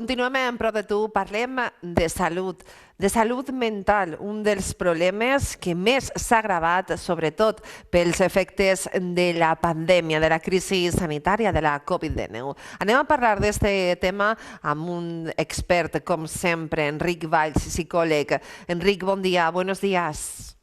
Continuem en Pro de Tu, parlem de salut mental, un dels problemes que més s'ha agravat, sobretot pels efectes de la pandèmia, de la crisi sanitària, de la Covid-19. Anem a parlar d'aquest tema amb un expert, com sempre, Enric Valls, psicòleg. Enric, bon dia, buenos días.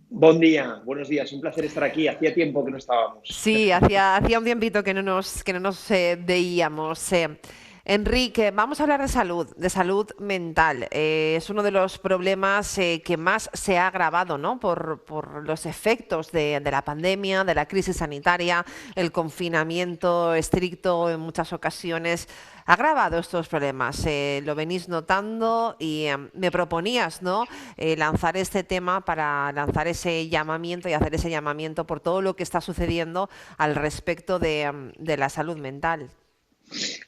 Buen día, buenos días. Un placer estar aquí. Hacía tiempo que no estábamos. Sí, hacía un tiempito que no nos veíamos. Enrique, vamos a hablar de salud mental. Es uno de los problemas que más se ha agravado, ¿no? Por los efectos de la pandemia, de la crisis sanitaria, el confinamiento estricto en muchas ocasiones. Ha agravado estos problemas, lo venís notando y me proponías, ¿no? Lanzar este tema para lanzar ese llamamiento y hacer ese llamamiento por todo lo que está sucediendo al respecto de la salud mental.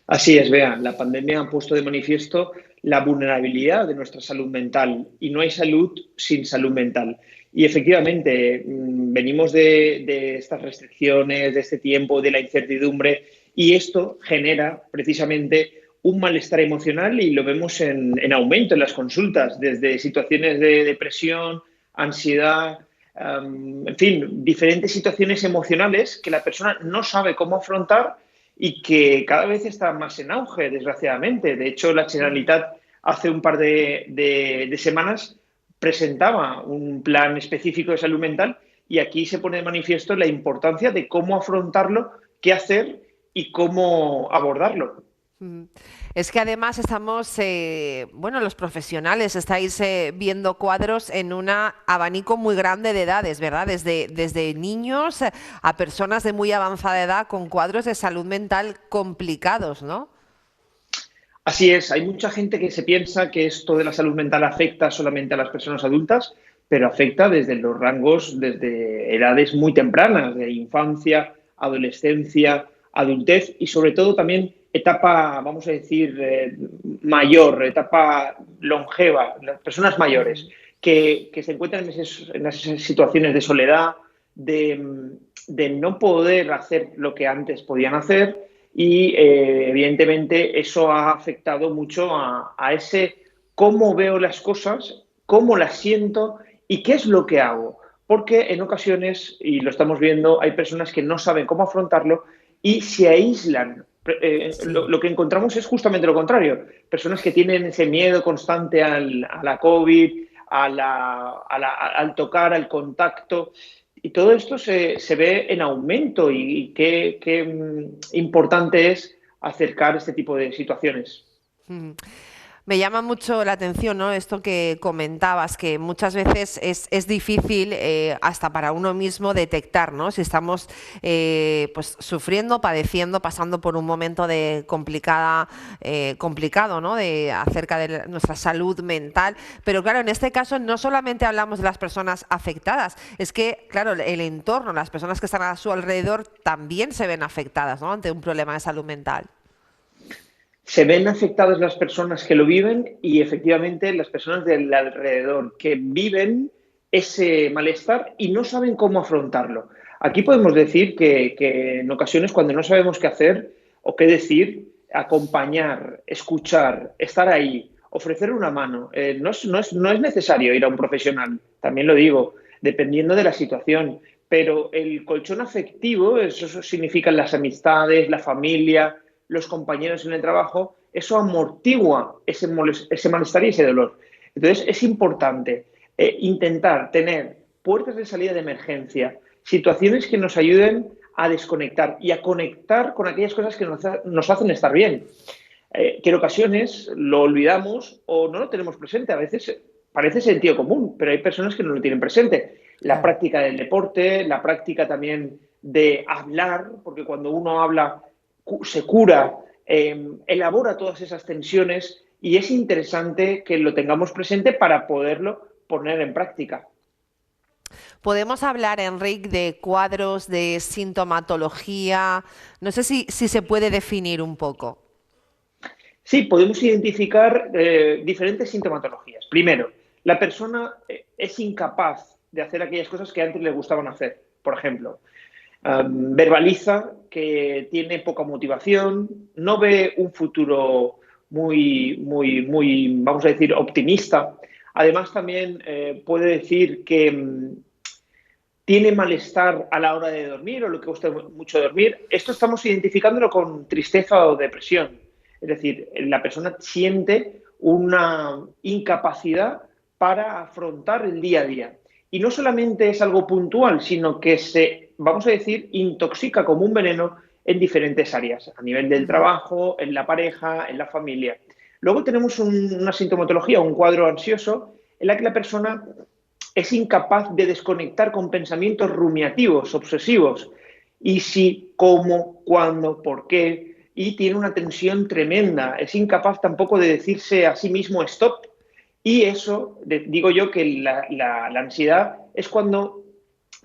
Así es, Bea. La pandemia ha puesto de manifiesto la vulnerabilidad de nuestra salud mental y no hay salud sin salud mental. Y efectivamente, venimos de estas restricciones, de este tiempo, de la incertidumbre y esto genera precisamente un malestar emocional y lo vemos en aumento en las consultas, desde situaciones de depresión, ansiedad, en fin, diferentes situaciones emocionales que la persona no sabe cómo afrontar y que cada vez está más en auge, desgraciadamente. De hecho, la Ujú. Generalitat hace un par de semanas presentaba un plan específico de salud mental y aquí se pone de manifiesto la importancia de cómo afrontarlo, qué hacer y cómo abordarlo. Mm. Es que además estamos, bueno, los profesionales estáis viendo cuadros en un abanico muy grande de edades, ¿verdad? Desde niños a personas de muy avanzada edad con cuadros de salud mental complicados, ¿no? Así es, hay mucha gente que se piensa que esto de la salud mental afecta solamente a las personas adultas, pero afecta desde los rangos, desde edades muy tempranas, de infancia, adolescencia, adultez y sobre todo también etapa, vamos a decir, mayor, etapa longeva, las personas mayores, Ujú. que se encuentran en esas situaciones de soledad, de, de no poder hacer lo que antes podían hacer y evidentemente eso ha afectado mucho a ese cómo veo las cosas, cómo las siento y qué es lo que hago. Porque en ocasiones, y lo estamos viendo, hay personas que no saben cómo afrontarlo y se aíslan. Sí. Lo que encontramos es justamente lo contrario. Personas que tienen ese miedo constante a la COVID, al tocar, al contacto. Y todo esto se ve en aumento y qué importante es acercar este tipo de situaciones. Ujú. Me llama mucho la atención, ¿no? Esto que comentabas, que muchas veces es difícil hasta para uno mismo detectar, ¿no? Si estamos pues sufriendo, padeciendo, pasando por un momento de complicado, ¿no? Acerca de nuestra salud mental. Pero claro, en este caso no solamente hablamos de las personas afectadas, es que, claro, el entorno, las personas que están a su alrededor también se ven afectadas, ¿no? Ante un problema de salud mental. Se ven afectadas las personas que lo viven y efectivamente las personas del alrededor que viven ese malestar y no saben cómo afrontarlo. Aquí podemos decir que en ocasiones cuando no sabemos qué hacer o qué decir, acompañar, escuchar, estar ahí, ofrecer una mano. No es necesario ir a un profesional, también lo digo, dependiendo de la situación, pero el colchón afectivo, eso significan las amistades, la familia, los compañeros en el trabajo, eso amortigua ese malestar y ese dolor. Entonces, es importante intentar tener puertas de salida de emergencia, situaciones que nos ayuden a desconectar y a conectar con aquellas cosas que nos hacen estar bien. Que en ocasiones lo olvidamos o no lo tenemos presente. A veces parece sentido común, pero hay personas que no lo tienen presente. La Claro. práctica del deporte, la práctica también de hablar, porque cuando uno habla se cura, elabora todas esas tensiones y es interesante que lo tengamos presente para poderlo poner en práctica. Podemos hablar, Enric, de cuadros, de sintomatología. No sé si se puede definir un poco. Sí, podemos identificar diferentes sintomatologías. Primero, la persona es incapaz de hacer aquellas cosas que antes le gustaban hacer. Por ejemplo, verbaliza que tiene poca motivación, no ve un futuro vamos a decir, optimista. Además, también puede decir que tiene malestar a la hora de dormir o lo que gusta mucho dormir. Esto estamos identificándolo con tristeza o depresión. Es decir, la persona siente una incapacidad para afrontar el día a día. Y no solamente es algo puntual, sino que se, vamos a decir, intoxica como un veneno en diferentes áreas, a nivel del Ujú. trabajo, en la pareja, en la familia. Luego tenemos una sintomatología, un cuadro ansioso, en la que la persona es incapaz de desconectar con pensamientos rumiativos, obsesivos. Y si, cómo, cuándo, por qué. Y tiene una tensión tremenda. Es incapaz tampoco de decirse a sí mismo stop. Y eso, digo yo que la ansiedad es cuando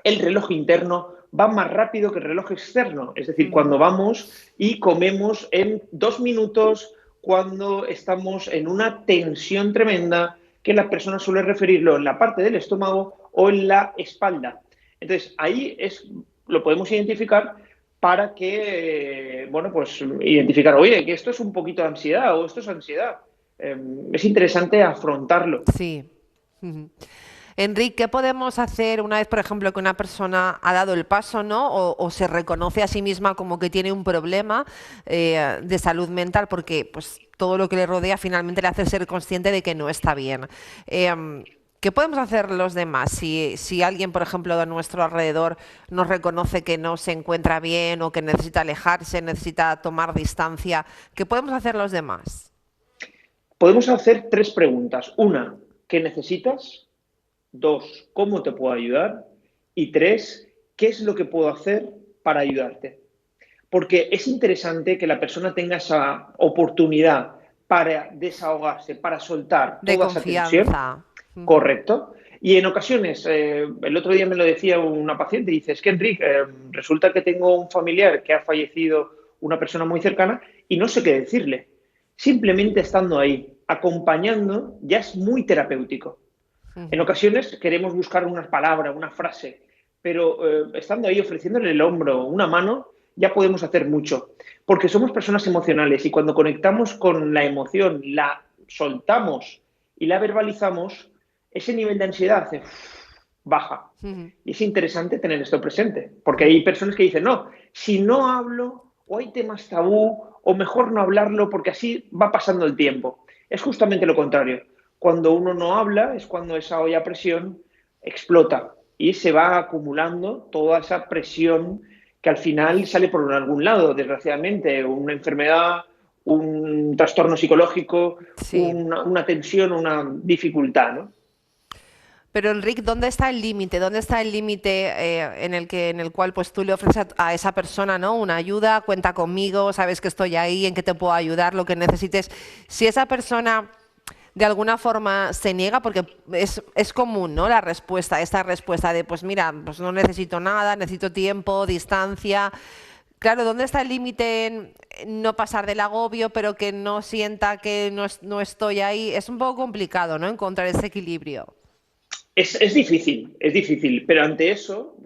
el reloj interno va más rápido que el reloj externo. Es decir, Ujú. cuando vamos y comemos en 2 minutos, cuando estamos en una tensión tremenda, que la persona suele referirlo en la parte del estómago o en la espalda. Entonces, ahí lo podemos identificar para que, bueno, pues identificar, oye, que esto es un poquito de ansiedad o esto es ansiedad. Es interesante afrontarlo. Sí. Ujú. Enrique, ¿qué podemos hacer una vez, por ejemplo, que una persona ha dado el paso, ¿no? O se reconoce a sí misma como que tiene un problema de salud mental, porque pues todo lo que le rodea finalmente le hace ser consciente de que no está bien. ¿Qué podemos hacer los demás? Si alguien, por ejemplo, de nuestro alrededor nos reconoce que no se encuentra bien o que necesita alejarse, necesita tomar distancia, ¿qué podemos hacer los demás? Podemos hacer 3 preguntas. Una, ¿qué necesitas? Dos, ¿cómo te puedo ayudar? Y tres, ¿qué es lo que puedo hacer para ayudarte? Porque es interesante que la persona tenga esa oportunidad para desahogarse, para soltar De toda esa tensión, confianza. Ujú. correcto. Y en ocasiones, el otro día me lo decía una paciente, dice, es que Enrique, resulta que tengo un familiar que ha fallecido, una persona muy cercana, y no sé qué decirle. Simplemente estando ahí, acompañando, ya es muy terapéutico. En Ujú. ocasiones queremos buscar una palabra, una frase, pero estando ahí ofreciéndole el hombro, una mano, ya podemos hacer mucho. Porque somos personas emocionales y cuando conectamos con la emoción, la soltamos y la verbalizamos, ese nivel de ansiedad baja. Ujú. Y es interesante tener esto presente, porque hay Ujú. personas que dicen, no, si no hablo, o hay temas tabú, o mejor no hablarlo porque así va pasando el tiempo. Es justamente lo contrario. Cuando uno no habla es cuando esa olla a presión explota y se va acumulando toda esa presión que al final sale por algún lado, desgraciadamente, una enfermedad, un trastorno psicológico, Sí. una tensión, una dificultad, ¿no? Pero Enrique, ¿dónde está el límite? ¿Dónde está el límite en el cual pues tú le ofreces a esa persona, ¿no? Una ayuda, cuenta conmigo, sabes que estoy ahí, en que te puedo ayudar, lo que necesites. Si esa persona de alguna forma se niega, porque es común, ¿no? La respuesta, esta respuesta de pues mira, pues no necesito nada, necesito tiempo, distancia. Claro, ¿dónde está el límite en no pasar del agobio, pero que no sienta que no estoy ahí? Es un poco complicado, ¿no? Encontrar ese equilibrio. Es difícil, pero ante eso,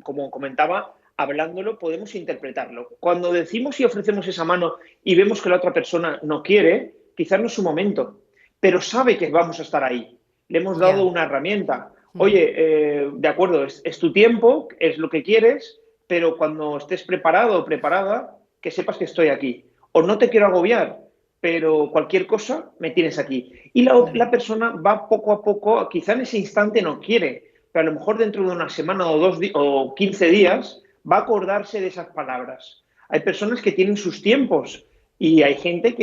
como comentaba, hablándolo podemos interpretarlo. Cuando decimos y ofrecemos esa mano y vemos que la otra persona no quiere, quizás no es su momento, pero sabe que vamos a estar ahí. Le hemos dado Ya. una herramienta. Ujú. Oye, de acuerdo, es tu tiempo, es lo que quieres, pero cuando estés preparado o preparada, que sepas que estoy aquí. O no te quiero agobiar, pero cualquier cosa me tienes aquí. Y la Ujú. persona va poco a poco, quizá en ese instante no quiere, pero a lo mejor dentro de una semana o, o 15 días va a acordarse de esas palabras. Hay personas que tienen sus tiempos y hay gente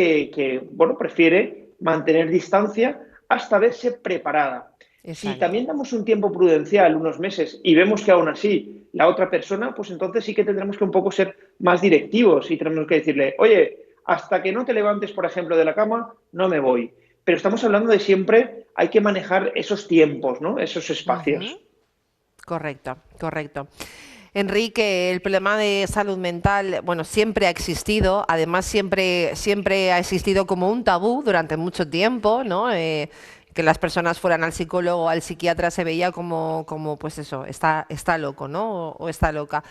bueno, prefiere mantener distancia hasta verse preparada. Si Exacto. también damos un tiempo prudencial, unos meses, y vemos que aún así la otra persona, pues entonces sí que tendremos que un poco ser más directivos y tenemos que decirle, oye, hasta que no te levantes, por ejemplo, de la cama, no me voy. Pero estamos hablando de siempre, hay que manejar esos tiempos, ¿no? Esos Ujú. espacios. Correcto, correcto. Enrique, el problema de salud mental, bueno, siempre ha existido, además siempre ha existido como un tabú durante mucho tiempo, ¿no? Que las personas fueran al psicólogo o al psiquiatra se veía como pues eso, está loco, ¿no? O está loca.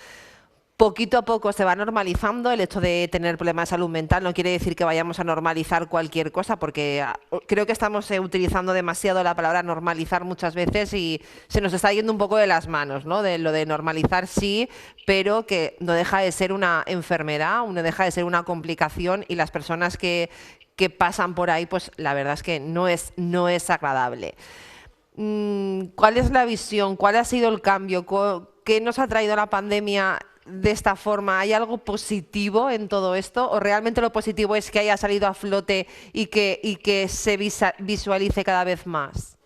poquito a poco se va normalizando el hecho de tener problemas de salud mental. No quiere decir que vayamos a normalizar cualquier cosa, porque creo que estamos utilizando demasiado la palabra normalizar muchas veces y se nos está yendo un poco de las manos, ¿no? De lo de normalizar sí, pero que no deja de ser una enfermedad, no deja de ser una complicación, y las personas que pasan por ahí, pues la verdad es que no es agradable. ¿Cuál es la visión? ¿Cuál ha sido el cambio? ¿Qué nos ha traído la pandemia de esta forma? ¿Hay algo positivo en todo esto? ¿O realmente lo positivo es que haya salido a flote y que se visualice cada vez más?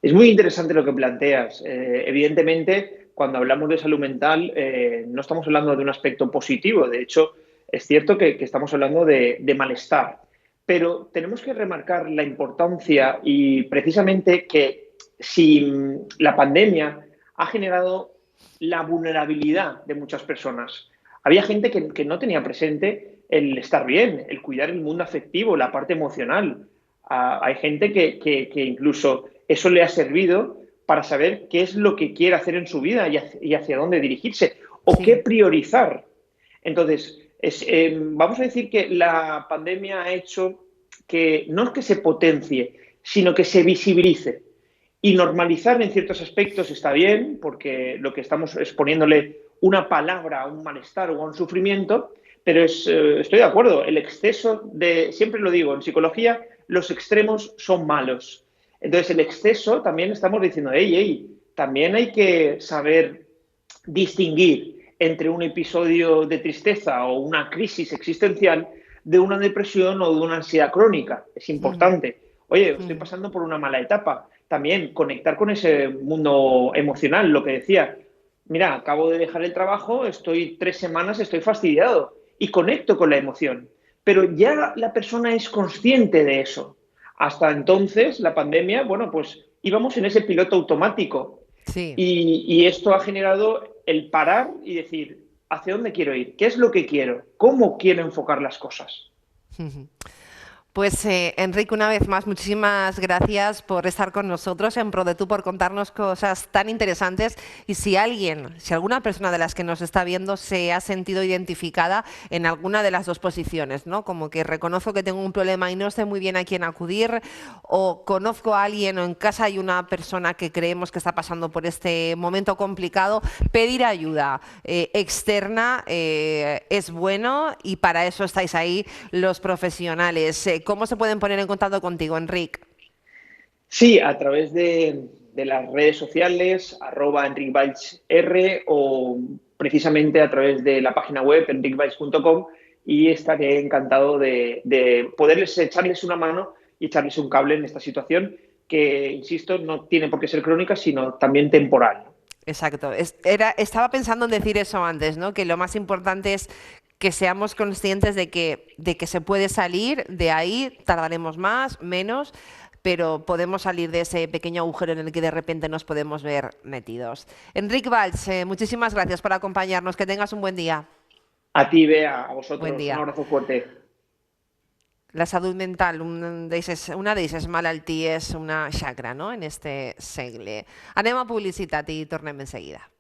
Es muy interesante lo que planteas. Evidentemente, cuando hablamos de salud mental, no estamos hablando de un aspecto positivo. De hecho, es cierto que estamos hablando de malestar. Pero tenemos que remarcar la importancia y precisamente que si la pandemia ha generado la vulnerabilidad de muchas personas. Había gente que no tenía presente el estar bien, el cuidar el mundo afectivo, la parte emocional. Hay gente que incluso eso le ha servido para saber qué es lo que quiere hacer en su vida y hacia dónde dirigirse o qué Sí, priorizar. Entonces, vamos a decir que la pandemia ha hecho que no es que se potencie, sino que se visibilice. Y normalizar en ciertos aspectos está bien, porque lo que estamos es poniéndole una palabra a un malestar o a un sufrimiento, pero estoy de acuerdo, el exceso de, siempre lo digo, en psicología los extremos son malos. Entonces el exceso también estamos diciendo, también hay que saber distinguir entre un episodio de tristeza o una crisis existencial de una depresión o de una ansiedad crónica. Es ujú, importante. Oye, estoy ujú, pasando por una mala etapa. También conectar con ese mundo emocional, lo que decía. Mira, acabo de dejar el trabajo, estoy 3 semanas, estoy fastidiado y conecto con la emoción. Pero ya la persona es consciente de eso. Hasta entonces, la pandemia, bueno, pues íbamos en ese piloto automático sí. y esto ha generado el parar y decir, ¿hacia dónde quiero ir? ¿Qué es lo que quiero? ¿Cómo quiero enfocar las cosas? Ujú. Pues Enrique, una vez más, muchísimas gracias por estar con nosotros en ProDetú, por contarnos cosas tan interesantes. Y si alguien, si alguna persona de las que nos está viendo se ha sentido identificada en alguna de las dos posiciones, ¿no? Como que reconozco que tengo un problema y no sé muy bien a quién acudir, o conozco a alguien o en casa hay una persona que creemos que está pasando por este momento complicado, pedir ayuda externa es bueno, y para eso estáis ahí los profesionales. ¿Cómo se pueden poner en contacto contigo, Enrique? Sí, a través de las redes sociales, @enricvalls_r o precisamente a través de la página web enricvalls.com y estaré encantado de poderles echarles una mano y echarles un cable en esta situación que, insisto, no tiene por qué ser crónica, sino también temporal. Exacto. Estaba pensando en decir eso antes, ¿no? Que lo más importante es que seamos conscientes de que se puede salir de ahí, tardaremos más, menos, pero podemos salir de ese pequeño agujero en el que de repente nos podemos ver metidos. Enrique Valls, muchísimas gracias por acompañarnos. Que tengas un buen día. A ti, Bea, a Buen vosotros, un día. abrazo fuerte. La salut mental, una d'elles malalties, una xacra, no?, en este segle. Anem a publicitat i tornem en seguida.